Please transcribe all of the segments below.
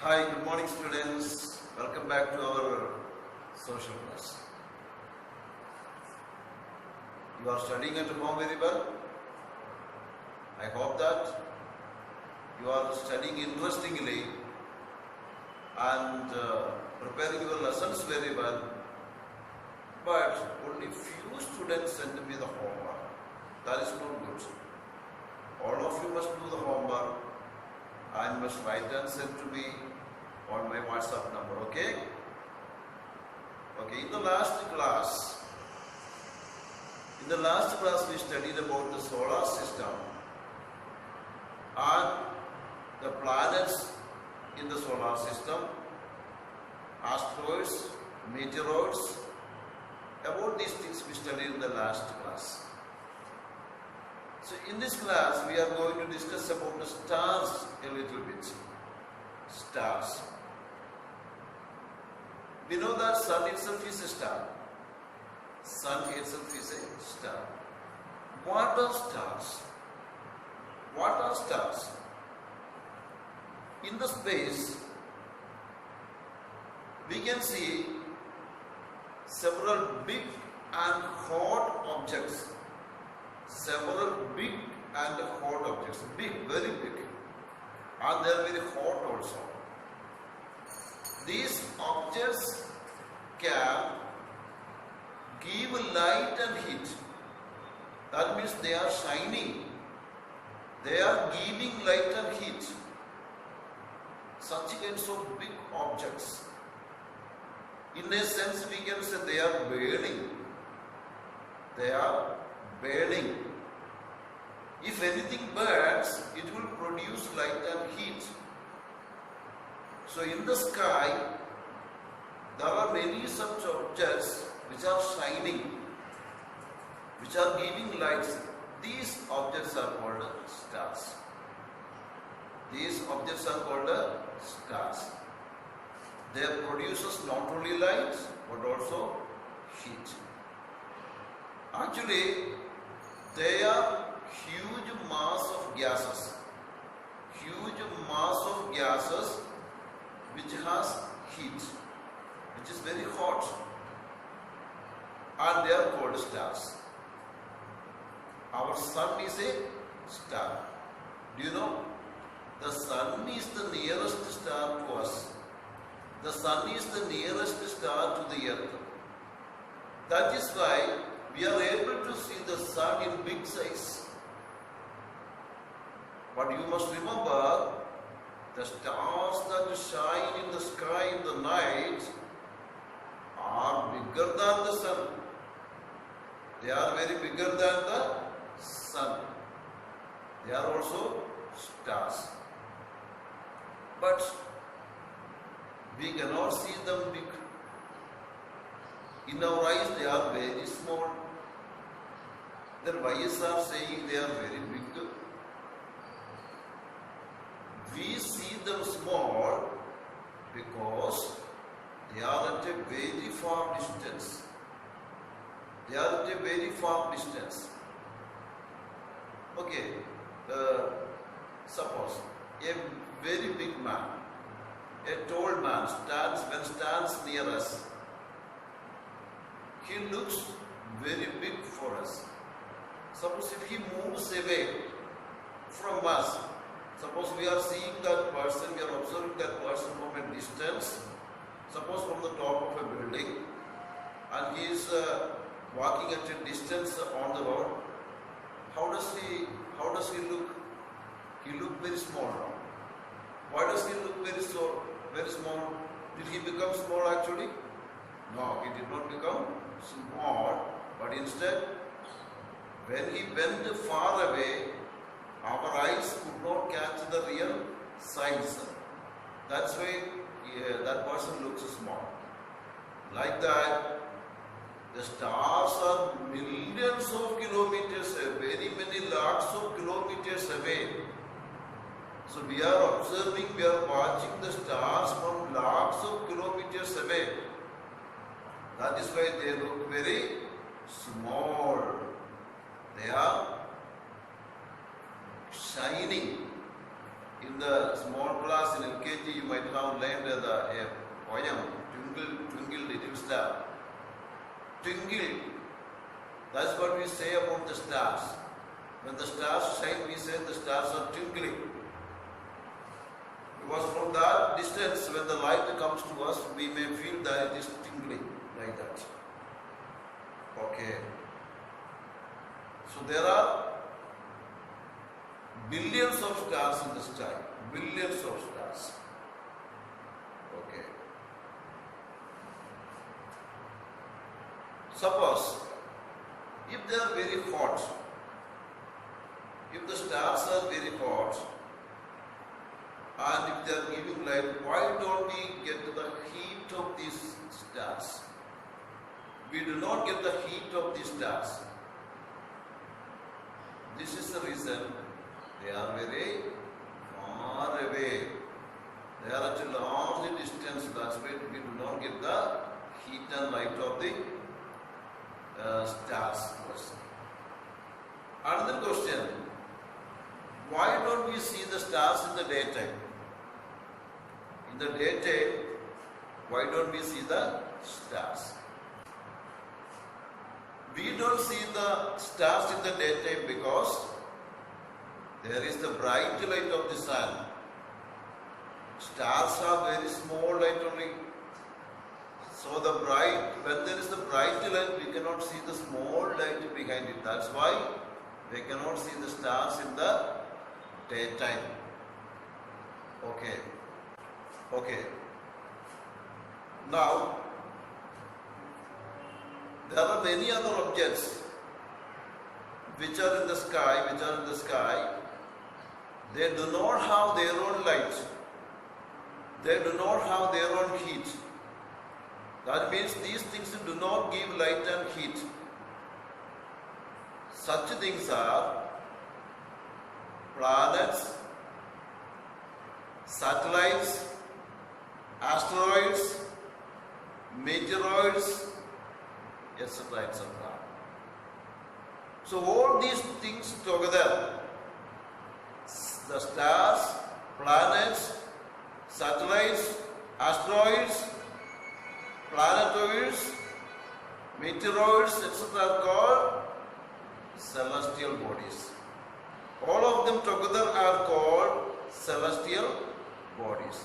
Hi, good morning students. Welcome back to our social class. You are studying at home very well. I hope that you are studying interestingly and preparing your lessons very well. But only few students send me the homework. That is not good. All of you must do the homework and must write and send to me on my WhatsApp number, okay? Okay, in the last class we studied about the solar system and the planets in the solar system, asteroids, meteoroids. About these things we studied in the last class. So in this class we are going to discuss about the stars a little bit. Stars. We know that sun itself is a star. Sun itself is a star. What are stars? What are stars? In the space, we can see several big and hot objects. Several big and hot objects. Big, very big. And they are very hot also. These objects can give light and heat. That means they are shining. They are giving light and heat. Such kinds of big objects. In a sense, we can say they are burning. They are burning. If anything burns, it will produce light and heat. So in the sky, there are many such objects which are shining, which are giving lights. These objects are called stars. These objects are called stars. They produce not only light but also heat. Actually, they are huge mass of gases. Huge mass of gases which has heat, which is very hot, and they are called stars. Our sun is a star. Do you know? The sun is the nearest star to us. The sun is the nearest star to the earth. That is why we are able to see the sun in big size. But you must remember, the stars that shine in the sky in the night are bigger than the sun. They are very bigger than the sun. They are also stars. But we cannot see them big. In our eyes they are very small. Then why is are saying they are very big? We see them small because they are at a very far distance. They are at a very far distance. Okay, suppose a very big man, a tall man stands near us. He looks very big for us. Suppose if he moves away from us, suppose we are seeing that person, we are observing that person from a distance, suppose from the top of a building, and he is walking at a distance on the road. How does he look? He look very small now. Why does he look very small? Did he become small actually? No, he did not become small, but instead, when he went far away, our eyes could not catch the real size. That's why that person looks small. Like that, the stars are millions of kilometers away, very many lakhs of kilometers away. So we are observing, we are watching the stars from lakhs of kilometers away. That is why they look very small. They are shining in the small class in LKG, you might have learned a poem, Twinkle, Twinkle, Little Star. Twinkle, that's what we say about the stars. When the stars shine, we say the stars are twinkling. Because from that distance, when the light comes to us, we may feel that it is twinkling like that. Okay. So there are billions of stars in the sky. Billions of stars. Okay. Suppose, if they are very hot, if the stars are very hot, and if they are giving light, why don't we get the heat of these stars? We do not get the heat of these stars. This is the reason they are very far away. They are at a long distance. That's why we do not get the heat and light of the stars. Another question: why don't we see the stars in the daytime? In the daytime, why don't we see the stars? We don't see the stars in the daytime because there is the bright light of the sun. Stars are very small light only. So when there is the bright light, we cannot see the small light behind it. That's why we cannot see the stars in the daytime. Okay. Now, there are many other objects which are in the sky. They do not have their own light. They do not have their own heat. That means these things do not give light and heat. Such things are planets, satellites, asteroids, meteoroids, etc., etc. So all these things together, the stars, planets, satellites, asteroids, planetoids, meteoroids, etc. are called celestial bodies. All of them together are called celestial bodies.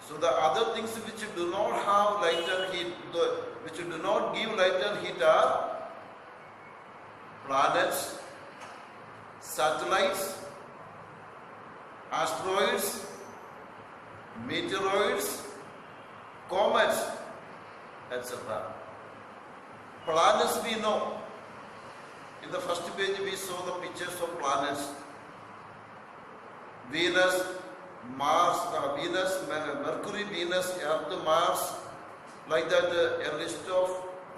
So the other things which do not have light and heat, which do not give light and heat are planets, satellites, asteroids, meteoroids, comets, etc. Planets we know. In the first page we saw the pictures of planets. Venus, Mars, Mercury, Venus, Earth, Mars, like that a list of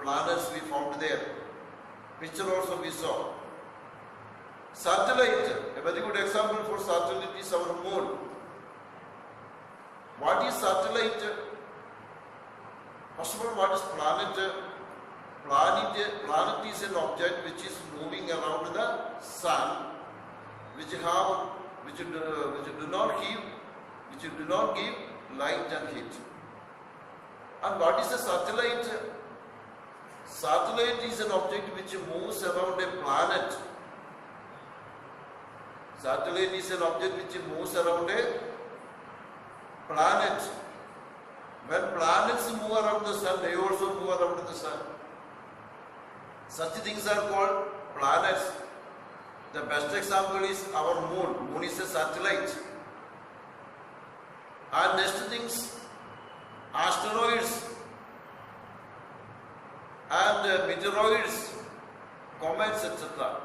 planets we found there. Picture also we saw. Satellite, a very good example for satellite is our moon. What is satellite? First of all, what is planet? Planet is an object which is moving around the sun, which do not give light and heat. And what is a satellite? Satellite is an object which moves around a planet. Satellite is an object which moves around a planet. When planets move around the sun, they also move around the sun. Such things are called planets. The best example is our moon. Moon is a satellite. And next things, asteroids and meteoroids, comets, etc.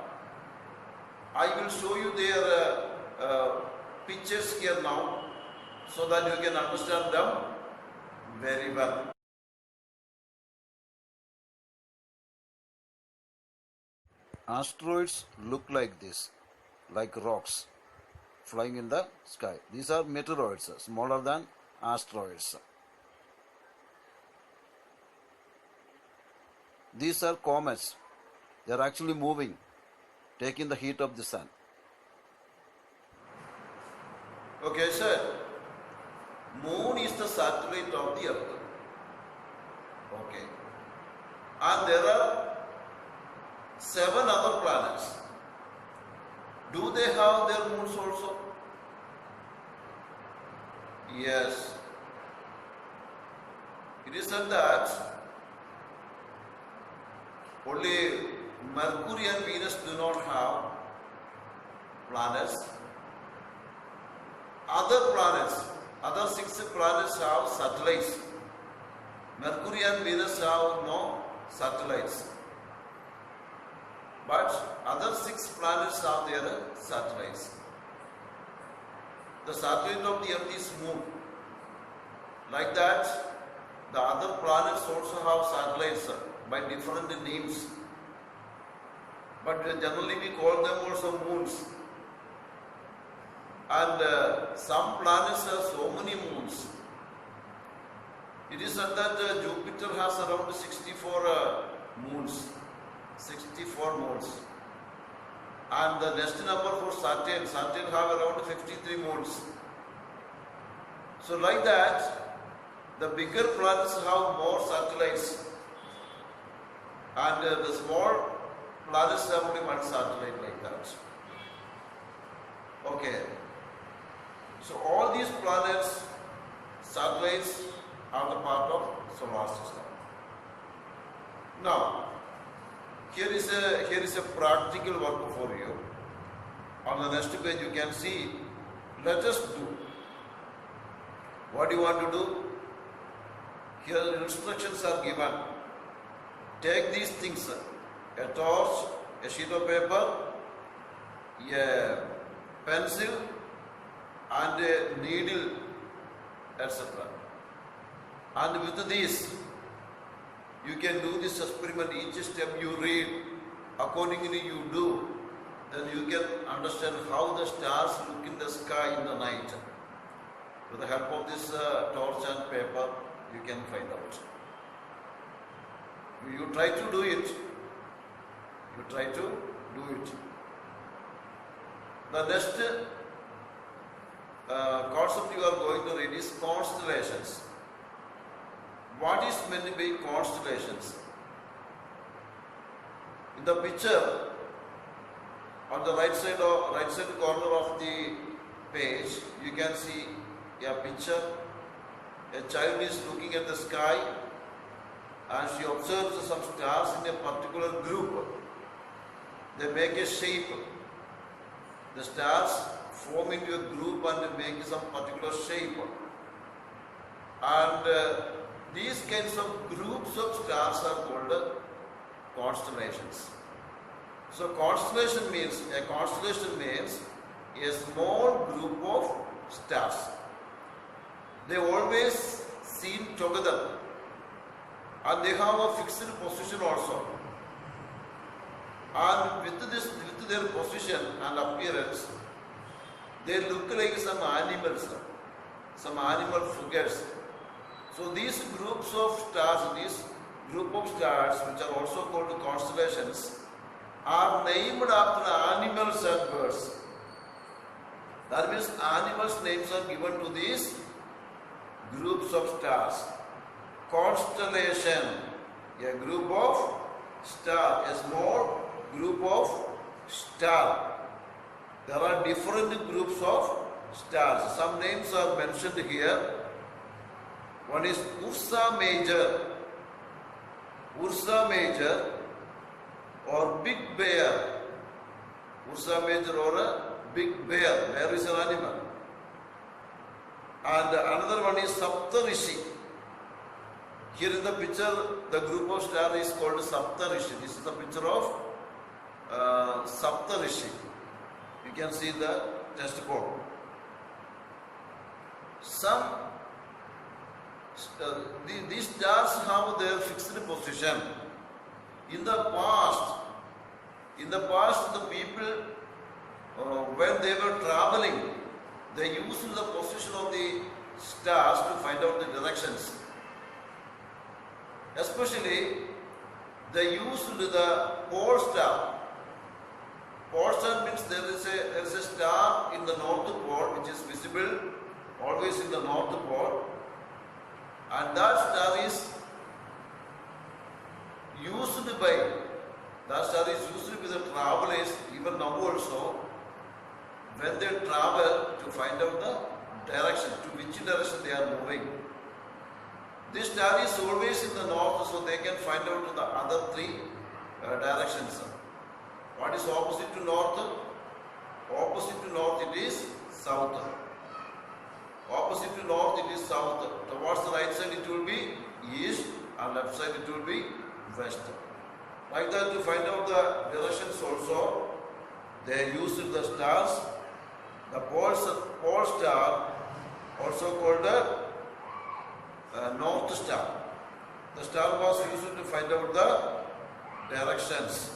I will show you their pictures here now so that you can understand them very well. Asteroids look like this, like rocks flying in the sky. These are meteoroids, smaller than asteroids. These are comets. They are actually moving, taking the heat of the sun. Okay, sir. Moon is the satellite of the earth. Okay. And there are 7 other planets. Do they have their moons also? Yes. It is said that only Mercury and Venus do not have planets. Other 6 planets have satellites. Mercury and Venus have no satellites. But other 6 planets have their satellites. The satellite of the earth is Moon. Like that, the other planets also have satellites by different names. But generally we call them also moons. And some planets have so many moons. It is said that Jupiter has around 64 moons. 64 moons. And the next number for Saturn have around 53 moons. So like that, the bigger planets have more satellites. And the small planets have only one satellite like that. Okay. So all these planets, satellites are the part of solar system. Now, here is a practical work for you. On the next page you can see, let us do. What do you want to do? Here the instructions are given. Take these things, a torch, a sheet of paper, a pencil and a needle, etc. And with this, you can do this experiment. Each step you read, accordingly you do, then you can understand how the stars look in the sky in the night. With the help of this torch and paper, you can find out. You try to do it. You try to do it. The next concept you are going to read is constellations. What is meant by constellations? In the picture, on the right side corner of the page, you can see a picture. A child is looking at the sky and she observes some stars in a particular group. They make a shape. The stars form into a group and make some particular shape. And these kinds of groups of stars are called constellations. So constellation means a small group of stars. They always seen together and they have a fixed position also. And with their position and appearance, they look like some animals, some animal figures. So these groups of stars, which are also called constellations, are named after animals and birds. That means animals' names are given to these groups of stars. Constellation, a group of stars, a small group of stars. There are different groups of stars. Some names are mentioned here. One is Ursa Major or Big Bear. Ursa Major or a Big Bear. Bear is an animal. And another one is Saptarishi. Here in the picture, the group of stars is called Saptarishi. This is the picture of Saptarishi. You can see the test board. These stars have their fixed position. In the past, the people, when they were traveling, they used the position of the stars to find out the directions. Especially, they used the pole star. Pole star means there is a star in the north pole which is visible always in the north pole, and that star is used by the travelers even now also when they travel to find out the direction, to which direction they are moving. This star is always in the north, so they can find out the other three directions. What is opposite to north? Opposite to north it is south. Opposite to north it is south. Towards the right side it will be east, and left side it will be west. Like that, to find out the directions also, they used the stars. The pole star, also called the north star. The star was used to find out the directions.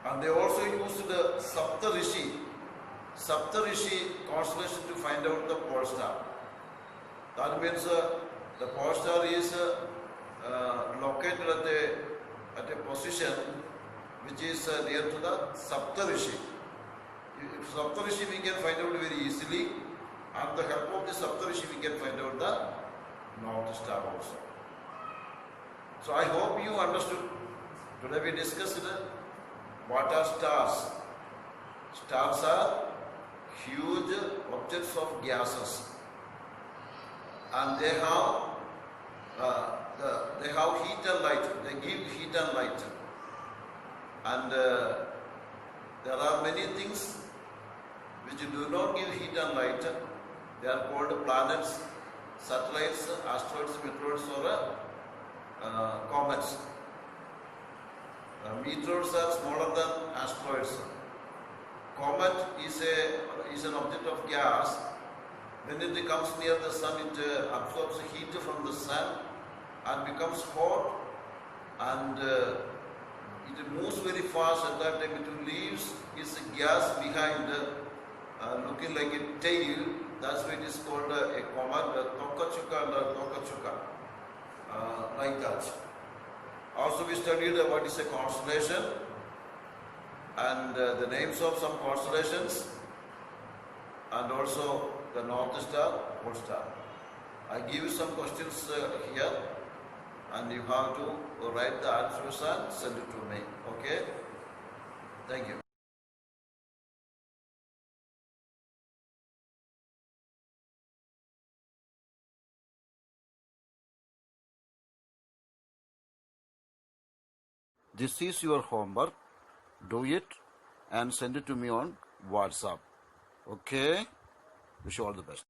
And they also used the Saptarishi constellation to find out the pole star. That means the pole star is located at a position which is near to the Saptarishi. If Saptarishi we can find out very easily, and the help of the Saptarishi we can find out the North Star also. So I hope you understood. Today we discussed what are stars. Stars are huge objects of gases, and they have heat and light. They give heat and light, and there are many things which do not give heat and light. They are called planets, satellites, asteroids, meteoroids, or comets. Meteoroids are smaller than asteroids. Comet is an object of gas. When it comes near the sun, it absorbs heat from the sun and becomes hot, and it moves very fast. At that time it leaves its gas behind, looking like a tail. That's why it is called a comet, Tokachuka and Tokachuka, like that. Also we studied what is a constellation and the names of some constellations, and also the North Star, Pole Star. I give you some questions here, and you have to write the answers and send it to me. Okay? Thank you. This is your homework. Do it and send it to me on WhatsApp. Okay? Wish you all the best.